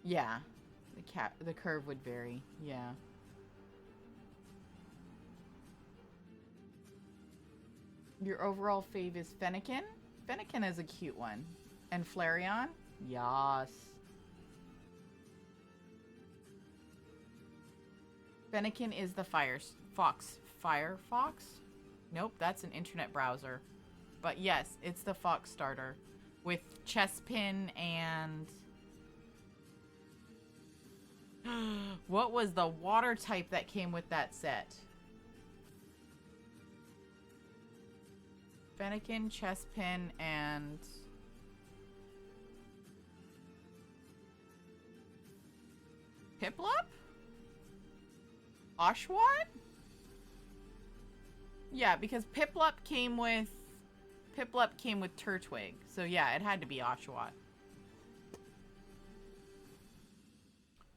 Yeah. The curve would vary. Yeah. Your overall fave is Fennekin? Fennekin is a cute one. And Flareon? Yas. Fennekin is the Firefox? Nope, that's an internet browser. But yes, it's the Fox starter. With Chespin and... what was the water type that came with that set? Fennekin, Chespin, and... Piplup? Oshawott? Yeah, because Piplup came with Turtwig. So yeah, it had to be Oshawott.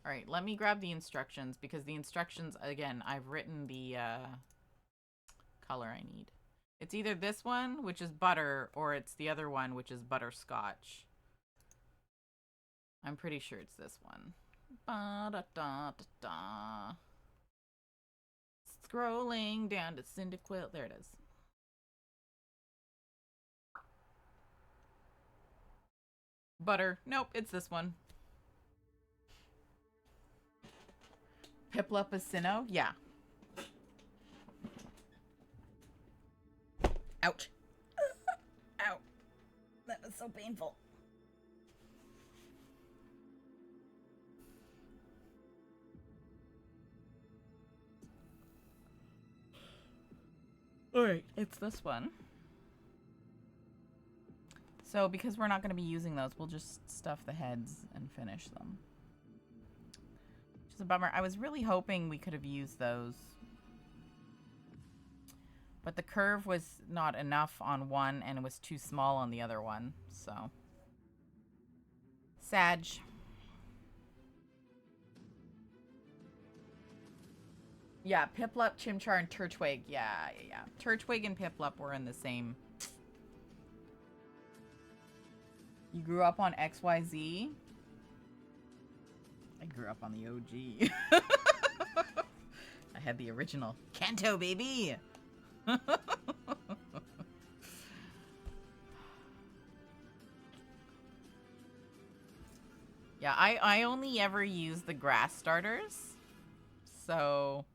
Alright, let me grab the instructions, because the instructions, again, I've written the color I need. It's either this one, which is butter, or it's the other one, which is butterscotch. I'm pretty sure it's this one. Ba-da-da-da-da. Scrolling down to Cyndaquil. There it is. Butter. Nope, it's this one. Piplup Asino? Yeah. Ouch. Ow. That was so painful. Alright, it's this one. So, because we're not going to be using those, we'll just stuff the heads and finish them. Which is a bummer. I was really hoping we could have used those. But the curve was not enough on one, and it was too small on the other one, so. Sag. Yeah, Piplup, Chimchar, and Turtwig. Yeah. Turtwig and Piplup were in the same. You grew up on XYZ? I grew up on the OG. I had the original. Kanto, baby! Yeah, I only ever use the grass starters. So...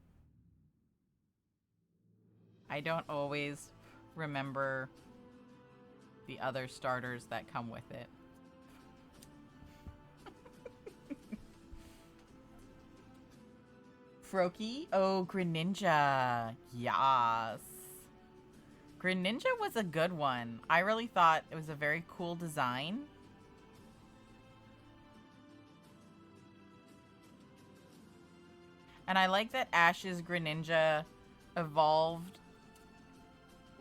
I don't always remember the other starters that come with it. Froakie? Oh, Greninja. Yas. Greninja was a good one. I really thought it was a very cool design. And I like that Ash's Greninja evolved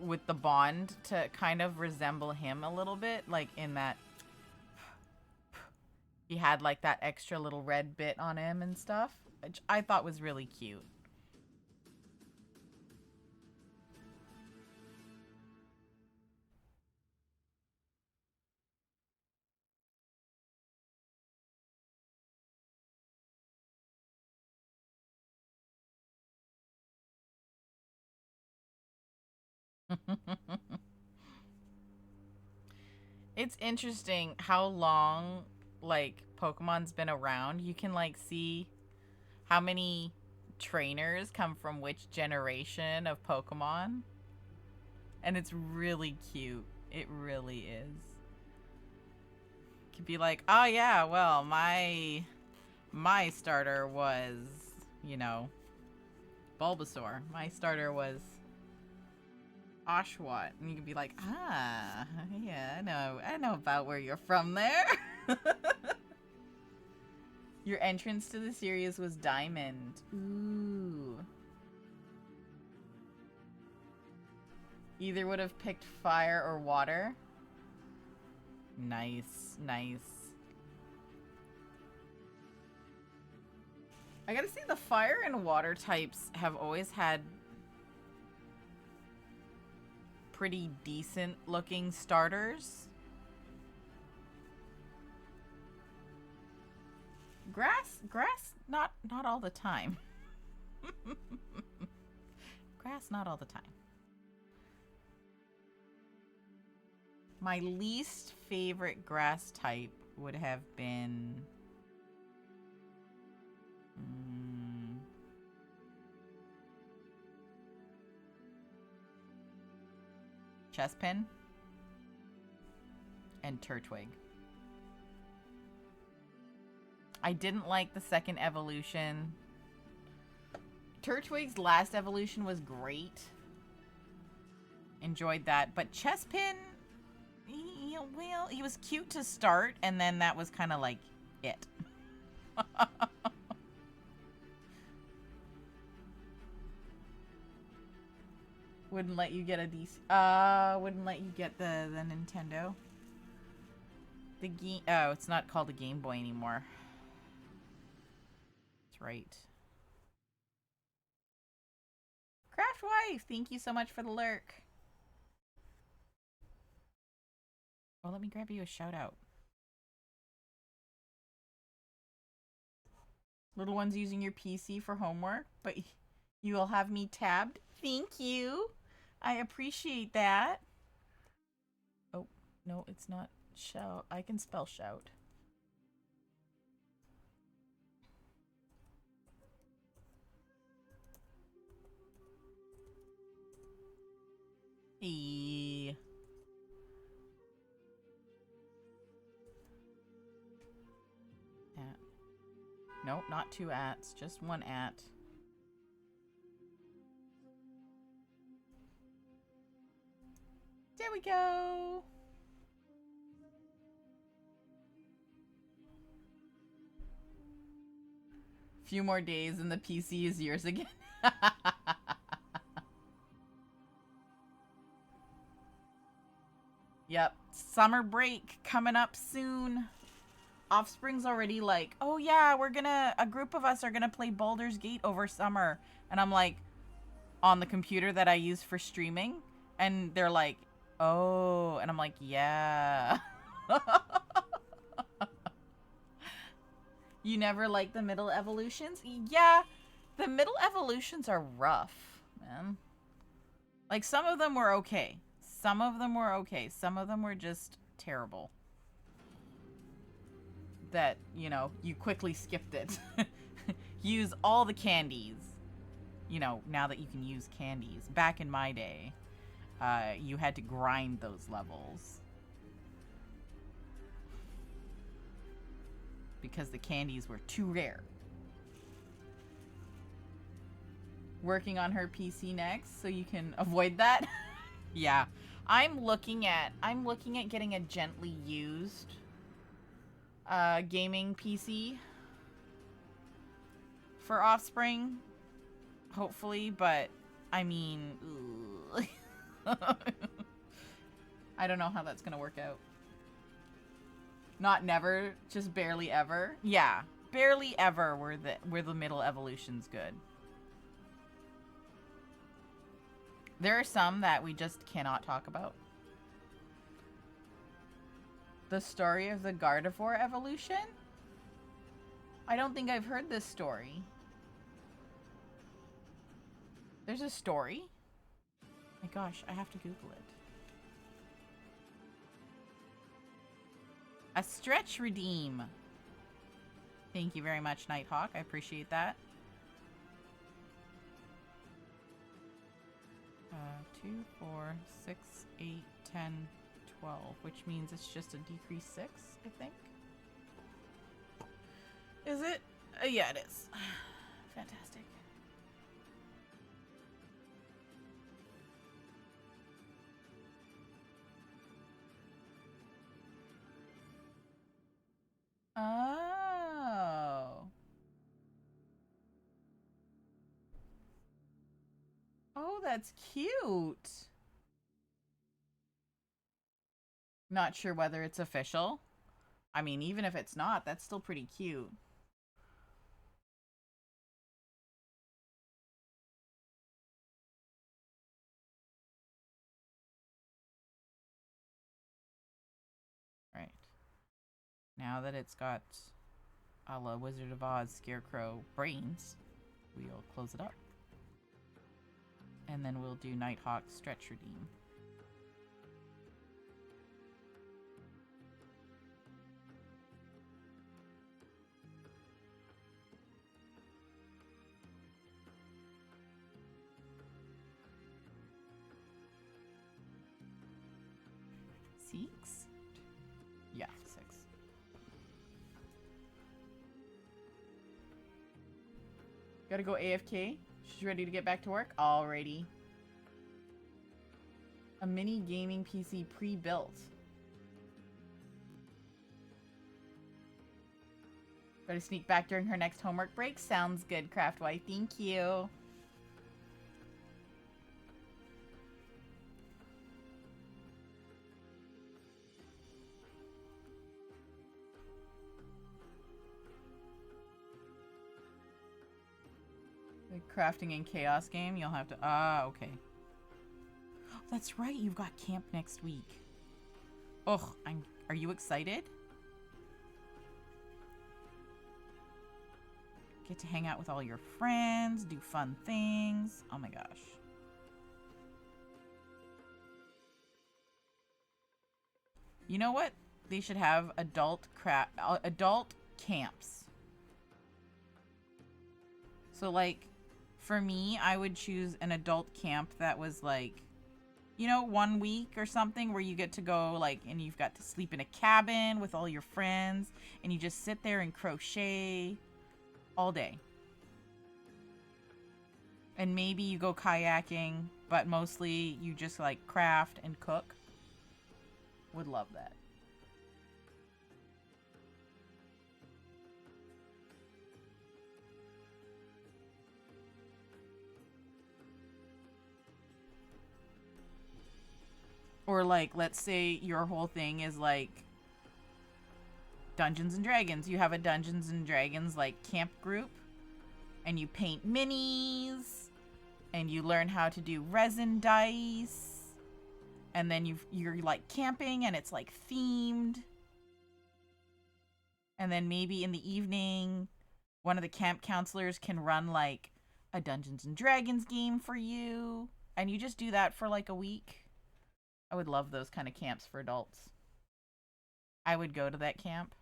with the bond to kind of resemble him a little bit, like in that he had like that extra little red bit on him and stuff, which I thought was really cute. It's interesting how long, like, Pokemon's been around. You can, like, see how many trainers come from which generation of Pokemon. And it's really cute. It really is. Could be like, oh yeah, well, my starter was, you know, Bulbasaur. My starter was Oshawott, and you could be like, ah, yeah, I know about where you're from there. Your entrance to the series was Diamond. Ooh. Either would have picked fire or water. Nice, nice. I gotta say, the fire and water types have always had pretty decent looking starters. Grass, not all the time. Grass, not all the time. My least favorite grass type would have been... chestpin and turtwig. I didn't like the second evolution. Turtwig's last evolution was great. Enjoyed that. But chestpin, well, he was cute to start, and then that was kind of like it. Wouldn't let you get a DC. Wouldn't let you get the Nintendo. The game. Oh, it's not called a Game Boy anymore. That's right. Craft Wife, thank you so much for the lurk. Oh, let me grab you a shout out. Little one's using your PC for homework, but you will have me tabbed. Thank you. I appreciate that. Oh, no, it's not shout. I can spell shout. E. At. Nope, not two ats, just one at. There we go. Few more days and the PC is yours again. Yep. Summer break coming up soon. Offspring's already like, oh yeah, a group of us are gonna play Baldur's Gate over summer. And I'm like, on the computer that I use for streaming. And they're like, oh. And I'm like, yeah. You never liked the middle evolutions? Yeah, the middle evolutions are rough, man. Like, some of them were okay. Some of them were okay. Some of them were just terrible. That, you know, you quickly skipped it. Use all the candies. You know, now that you can use candies. Back in my day, you had to grind those levels. Because the candies were too rare. Working on her PC next so you can avoid that. Yeah. I'm looking at getting a gently used gaming PC for Offspring, hopefully, but I mean, I don't know how that's gonna work out. Not never, just barely ever. Yeah, barely ever were the middle evolutions good. There are some that we just cannot talk about. The story of the Gardevoir evolution? I don't think I've heard this story. There's a story? My gosh, I have to Google it. A stretch redeem. Thank you very much, Nighthawk. I appreciate that. 2, 4, 6, 8, 10, 12, which means it's just a decrease 6, I think. Is it? Yeah, it is. Fantastic. Oh. Oh, that's cute. Not sure whether it's official. I mean, even if it's not, that's still pretty cute. Right. Now that it's got a la Wizard of Oz Scarecrow brains. We'll close it up. And then we'll do Nighthawk stretch redeem. Six? Yeah, 6. Gotta go AFK. She's ready to get back to work? Alrighty. A mini gaming PC pre-built. Gotta sneak back during her next homework break? Sounds good, Craftwife. Thank you. The crafting and chaos game, you'll have to... Ah, okay. That's right, you've got camp next week. Ugh, are you excited? Get to hang out with all your friends, do fun things. Oh my gosh. You know what? They should have adult camps. So like, for me, I would choose an adult camp that was like, you know, 1 week or something where you get to go like, and you've got to sleep in a cabin with all your friends and you just sit there and crochet all day. And maybe you go kayaking, but mostly you just like craft and cook. Would love that. Or like, let's say your whole thing is like Dungeons and Dragons. You have a Dungeons and Dragons like camp group and you paint minis and you learn how to do resin dice and then you're like camping and it's like themed. And then maybe in the evening one of the camp counselors can run like a Dungeons and Dragons game for you and you just do that for like a week. I would love those kind of camps for adults. I would go to that camp.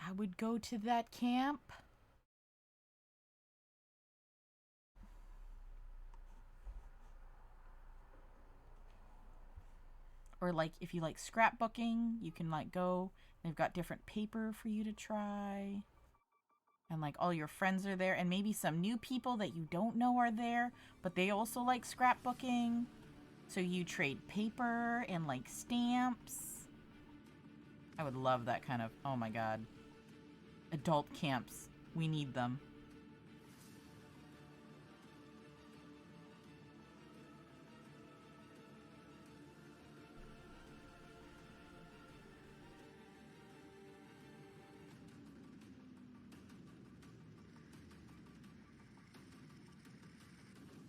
I would go to that camp. Or like if you like scrapbooking, you can like go. They've got different paper for you to try. And like all your friends are there and maybe some new people that you don't know are there, but they also like scrapbooking. So you trade paper and like stamps. I would love that kind of, oh my god. Adult camps. We need them.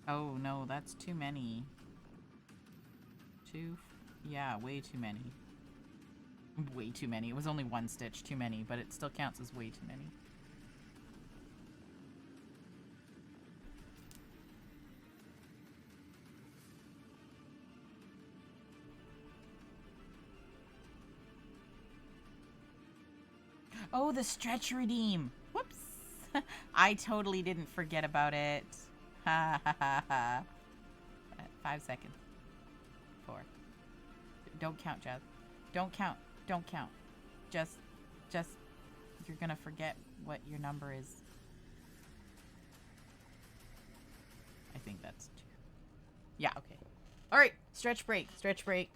Oh no, that's too many. Yeah, way too many. Way too many. It was only 1 stitch too many, but it still counts as way too many. Oh, the stretch redeem. Whoops. I totally didn't forget about it. Ha ha ha ha. 5 seconds. 4. Don't count, Jazz. Don't count. Don't count. Just, you're gonna forget what your number is. I think that's 2. Yeah, okay. Alright, stretch break. Stretch break.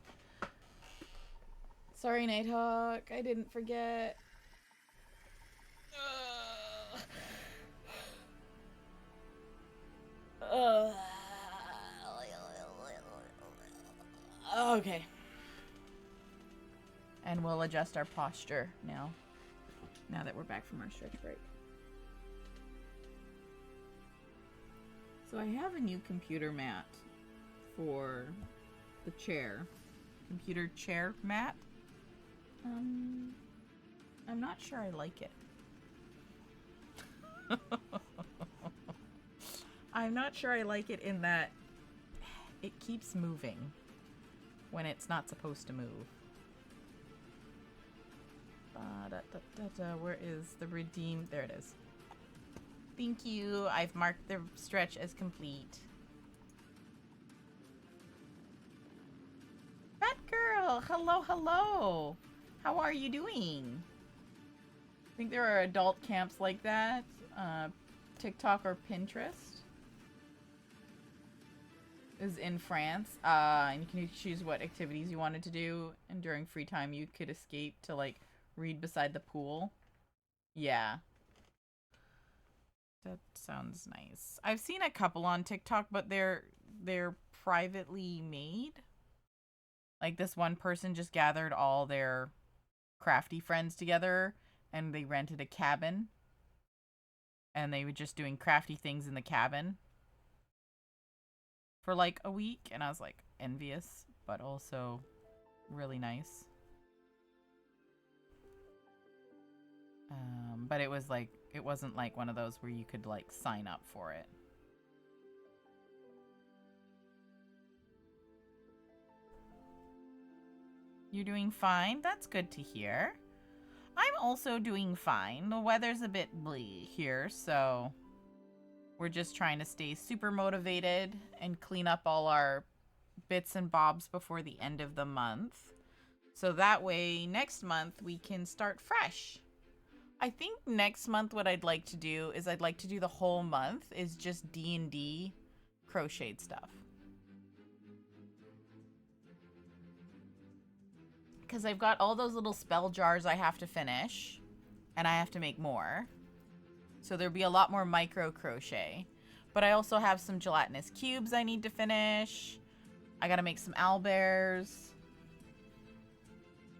Sorry, Nighthawk. I didn't forget. Okay. And we'll adjust our posture now that we're back from our stretch break. So I have a new computer mat for the chair. Computer chair mat. I'm not sure I like it. I'm not sure I like it in that it keeps moving when it's not supposed to move. Where is the redeem? There it is. Thank you. I've marked the stretch as complete. Fat girl, hello, hello. How are you doing? I think there are adult camps like that. TikTok or Pinterest is in France. And you can choose what activities you wanted to do. And during free time, you could escape to like read beside the pool. Yeah. That sounds nice. I've seen a couple on TikTok, but they're privately made. Like this one person just gathered all their crafty friends together and they rented a cabin. And they were just doing crafty things in the cabin for like a week. And I was like envious, but also really nice. But it was like, it wasn't like one of those where you could like sign up for it. You're doing fine? That's good to hear. I'm also doing fine. The weather's a bit bleak here, so we're just trying to stay super motivated and clean up all our bits and bobs before the end of the month. So that way, next month, we can start fresh. I think next month what I'd like to do is I'd like to do the whole month is just D&D crocheted stuff. Because I've got all those little spell jars I have to finish. And I have to make more. So there'll be a lot more micro crochet. But I also have some gelatinous cubes I need to finish. I gotta make some owlbears.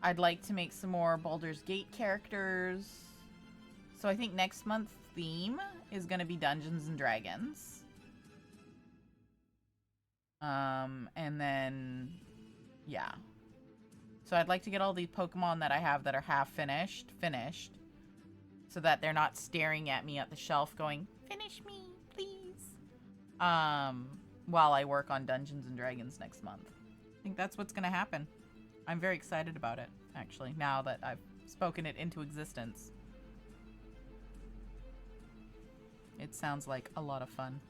I'd like to make some more Baldur's Gate characters. So I think next month's theme is gonna be Dungeons and Dragons. And then, yeah. So I'd like to get all these Pokemon that I have that are half finished, so that they're not staring at me at the shelf going, finish me, please. While I work on Dungeons and Dragons next month. I think that's what's gonna happen. I'm very excited about it, actually, now that I've spoken it into existence. It sounds like a lot of fun.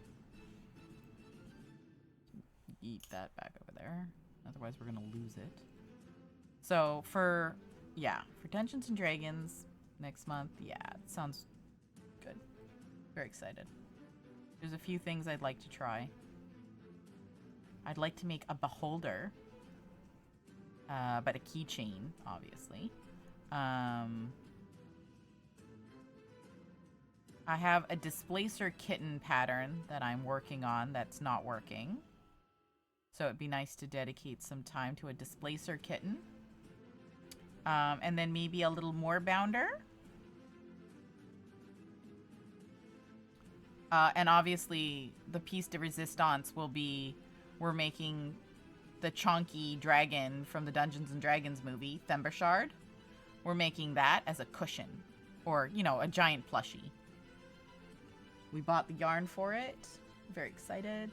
Eat that back over there. Otherwise we're gonna lose it. So for Dungeons and Dragons next month, yeah, it sounds good. Very excited. There's a few things I'd like to try. I'd like to make a beholder, but a keychain, obviously. I have a displacer kitten pattern that I'm working on that's not working. So it'd be nice to dedicate some time to a displacer kitten. And then maybe a little more bounder. And obviously, the piece de resistance will be, we're making the chonky dragon from the Dungeons and Dragons movie, Thembershard. We're making that as a cushion. Or, you know, a giant plushie. We bought the yarn for it. Very excited.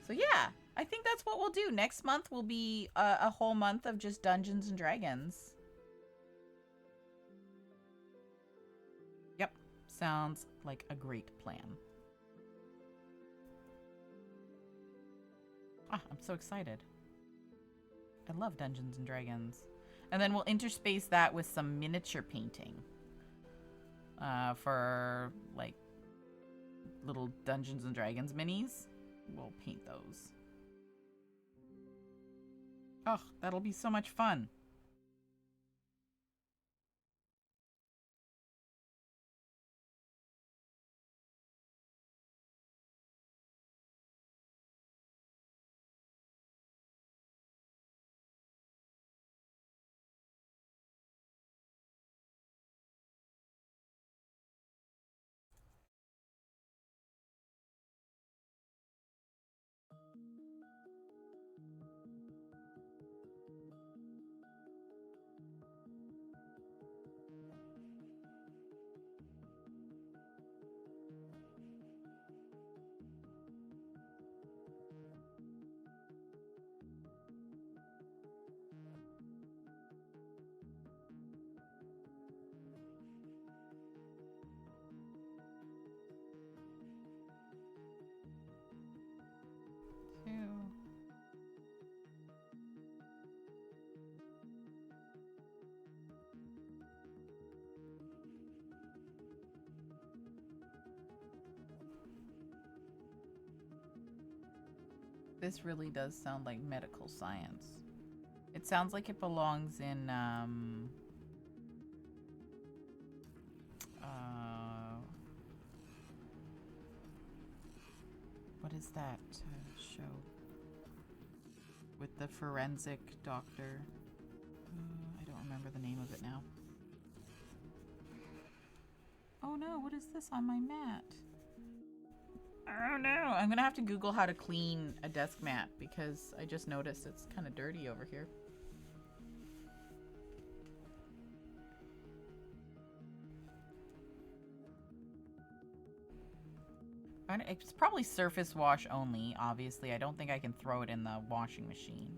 So yeah. I think that's what we'll do. Next month will be a whole month of just Dungeons and Dragons. Yep. Sounds like a great plan. Ah, I'm so excited. I love Dungeons and Dragons. And then we'll interspace that with some miniature painting. For, like, little Dungeons and Dragons minis. We'll paint those. Oh, that'll be so much fun. This really does sound like medical science. It sounds like it belongs in, what is that show? With the forensic doctor. I don't remember the name of it now. Oh no, what is this on my mat? Oh no, I'm gonna have to Google how to clean a desk mat because I just noticed it's kind of dirty over here. It's probably surface wash only, obviously. I don't think I can throw it in the washing machine.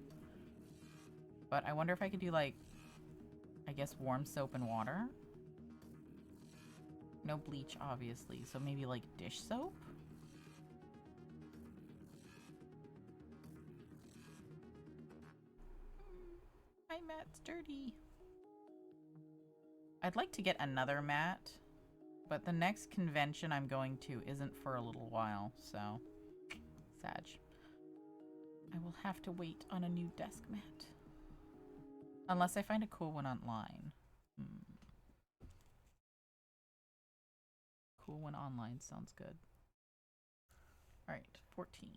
But I wonder if I could do, like, I guess warm soap and water? No bleach, obviously. So maybe, like, dish soap? My mat's dirty. I'd like to get another mat. But the next convention I'm going to isn't for a little while, so sad. I will have to wait on a new desk mat. Unless I find a cool one online. Cool one online sounds good. Alright, 14.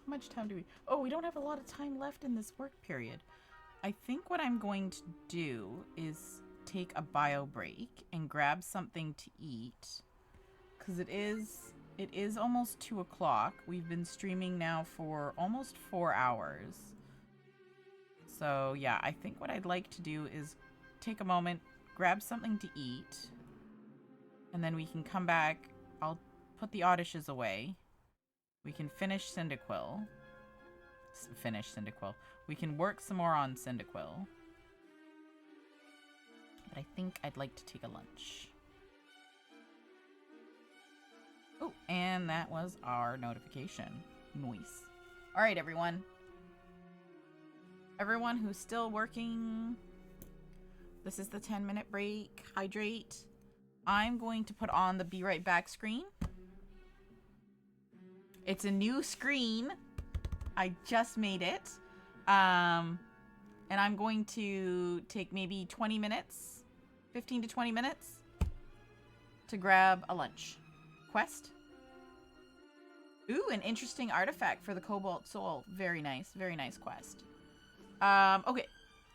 How much time do we... Oh, we don't have a lot of time left in this work period. I think what I'm going to do is take a bio break and grab something to eat. Because it is almost 2 o'clock. We've been streaming now for almost 4 hours. So yeah, I think what I'd like to do is take a moment, grab something to eat, and then we can come back. I'll put the Audishes away. We can finish Cyndaquil. We can work some more on Cyndaquil. But I think I'd like to take a lunch. Oh, and that was our notification. Nice. All right, everyone. Everyone who's still working, this is the 10-minute break. Hydrate. I'm going to put on the Be Right Back screen. It's a new screen. I just made it. And I'm going to take maybe 20 minutes, 15 to 20 minutes to grab a lunch. Quest. Ooh, an interesting artifact for the Cobalt Soul. Very nice quest. Okay.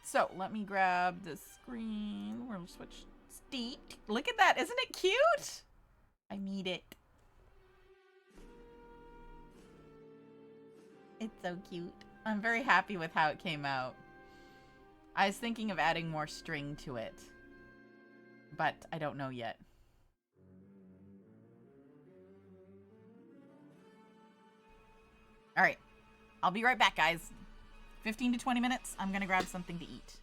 So, let me grab the screen. We'll switch. Steep. Look at that. Isn't it cute? I need it. It's so cute. I'm very happy with how it came out. I was thinking of adding more string to it, but I don't know yet. All right. I'll be right back, guys. 15 to 20 minutes. I'm going to grab something to eat.